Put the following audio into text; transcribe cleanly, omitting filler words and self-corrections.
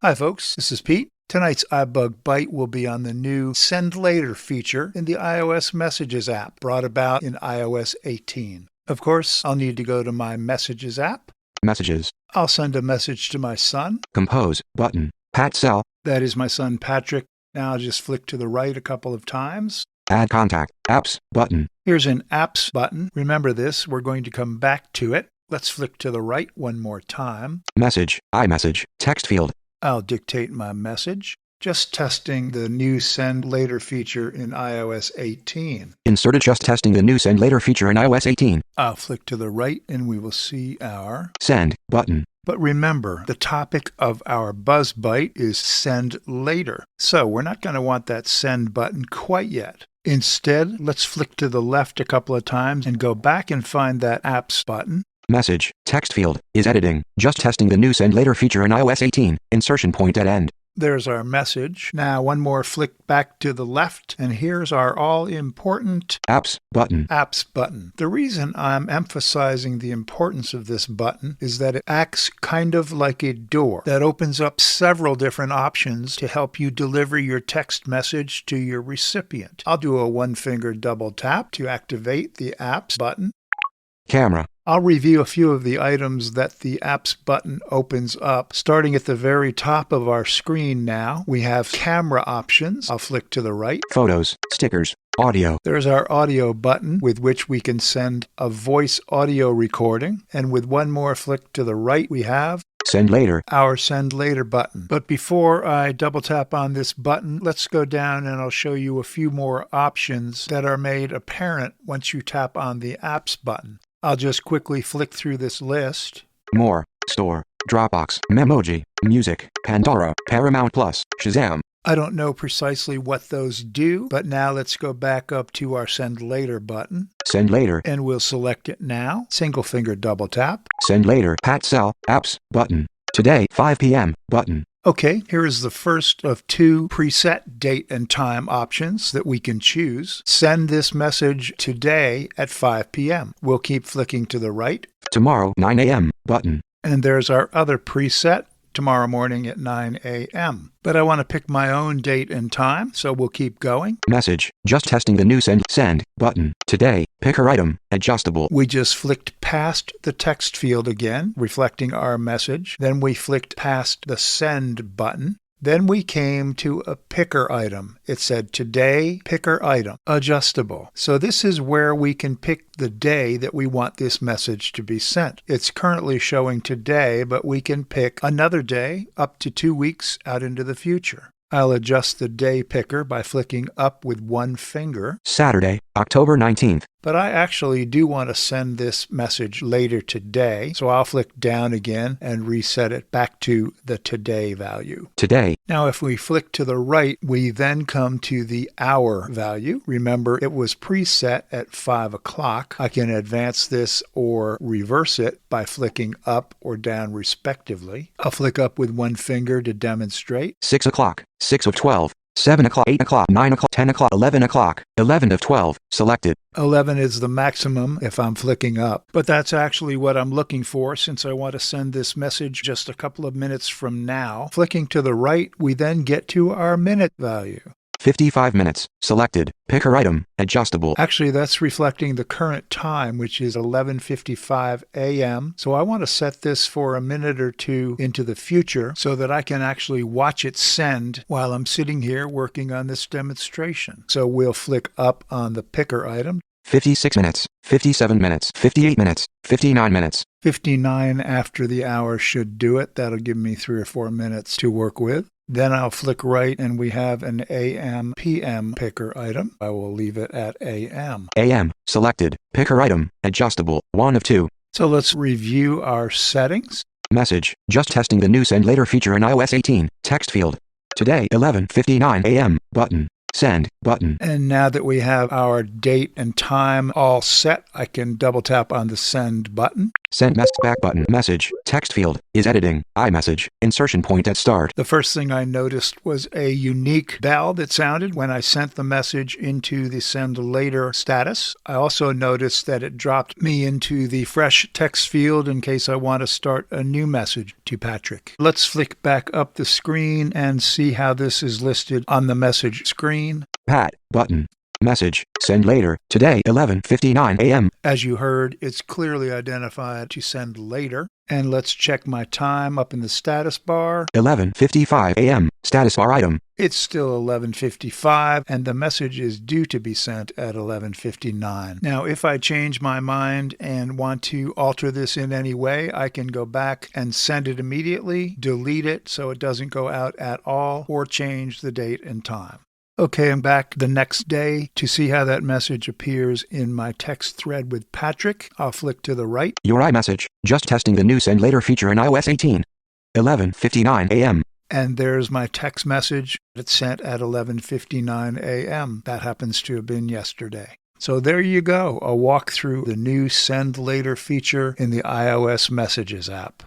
Hi folks, this is Pete. Tonight's iBug Byte will be on the new Send Later feature in the iOS Messages app, brought about in iOS 18. Of course, I'll need to go to my Messages app. Messages. I'll send a message to my son. Compose button. Pat Cell. That is my son Patrick. Now I'll just flick to the right a couple of times. Add contact. Apps button. Here's an Apps button. Remember this, we're going to come back to it. Let's flick to the right one more time. Message. iMessage. Text field. I'll dictate my message. Just testing the new Send Later feature in iOS 18. Inserted. Just testing the new Send Later feature in iOS 18. I'll flick to the right and we will see our Send button. But remember, the topic of our Buzz Byte is Send Later. So we're not going to want that Send button quite yet. Instead, let's flick to the left a couple of times and go back and find that Apps button. Message. Text field. Is editing. Just testing the new Send Later feature in iOS 18. Insertion point at end. There's our message. Now one more flick back to the left, and here's our all-important Apps button. Apps button. The reason I'm emphasizing the importance of this button is that it acts kind of like a door that opens up several different options to help you deliver your text message to your recipient. I'll do a one-finger double tap to activate the Apps button. Camera. I'll review a few of the items that the Apps button opens up. Starting at the very top of our screen now, we have camera options. I'll flick to the right. Photos. Stickers. Audio. There's our audio button with which we can send a voice audio recording. And with one more flick to the right, we have Send Later. Our Send Later button. But before I double tap on this button, let's go down and I'll show you a few more options that are made apparent once you tap on the Apps button. I'll just quickly flick through this list. More. Store. Dropbox. Memoji. Music. Pandora. Paramount Plus. Shazam. I don't know precisely what those do, but now let's go back up to our Send Later button. Send Later. And we'll select it now. Single finger double tap. Send Later. Pat Cell. Apps button. Today, 5 p.m. button. Okay, here is the first of two preset date and time options that we can choose. Send this message today at 5 p.m. We'll keep flicking to the right. Tomorrow, 9 a.m. button. And there's our other preset, tomorrow morning at 9 a.m. But I want to pick my own date and time, so we'll keep going. Message. Just testing the new Send button. Today, picker item. Adjustable. We just flicked past the text field again, reflecting our message. Then we flicked past the Send button. Then we came to a picker item. It said Today Picker Item, Adjustable. So this is where we can pick the day that we want this message to be sent. It's currently showing today, but we can pick another day up to 2 weeks out into the future. I'll adjust the day picker by flicking up with one finger. Saturday, October 19th. But I actually do want to send this message later today, so I'll flick down again and reset it back to the today value. Today. Now if we flick to the right, we then come to the hour value. Remember, it was preset at 5 o'clock. I can advance this or reverse it by flicking up or down respectively. I'll flick up with one finger to demonstrate. 6 o'clock, 6 of 12. 7 o'clock, 8 o'clock, 9 o'clock, 10 o'clock, 11 o'clock, 11 of 12, selected. 11 is the maximum if I'm flicking up, but that's actually what I'm looking for since I want to send this message just a couple of minutes from now. Flicking to the right, we then get to our minute value. 55 minutes, selected, picker item, adjustable. Actually, that's reflecting the current time, which is 11:55 a.m. So I want to set this for a minute or two into the future so that I can actually watch it send while I'm sitting here working on this demonstration. So we'll flick up on the picker item. 56 minutes, 57 minutes, 58 minutes, 59 minutes. 59 after the hour should do it. That'll give me 3 or 4 minutes to work with. Then I'll flick right and we have an AM PM picker item. I will leave it at AM. AM, selected, picker item, adjustable, 1 of 2. So let's review our settings. Message. Just testing the new Send Later feature in iOS 18. Text field. Today, 11:59 a.m. button. Send button. And now that we have our date and time all set, I can double tap on the Send button. Send message back button. Message. Text field. Is editing. iMessage. Insertion point at start. The first thing I noticed was a unique bell that sounded when I sent the message into the send later status. I also noticed that it dropped me into the fresh text field in case I want to start a new message to Patrick. Let's flick back up the screen and see how this is listed on the message screen. Pat. Button. Message. Send later. Today, 11:59 a.m. As you heard, it's clearly identified to send later. And let's check my time up in the status bar. 11:55 a.m. Status bar item. It's still 11:55, and the message is due to be sent at 11:59. Now, if I change my mind and want to alter this in any way, I can go back and send it immediately, delete it so it doesn't go out at all, or change the date and time. Okay, I'm back the next day to see how that message appears in my text thread with Patrick. I'll flick to the right. Your iMessage. Just testing the new send later feature in iOS 18. 11:59 a.m. And there's my text message. It's sent at 11:59 a.m. That happens to have been yesterday. So there you go, a walk through the new send later feature in the iOS Messages app.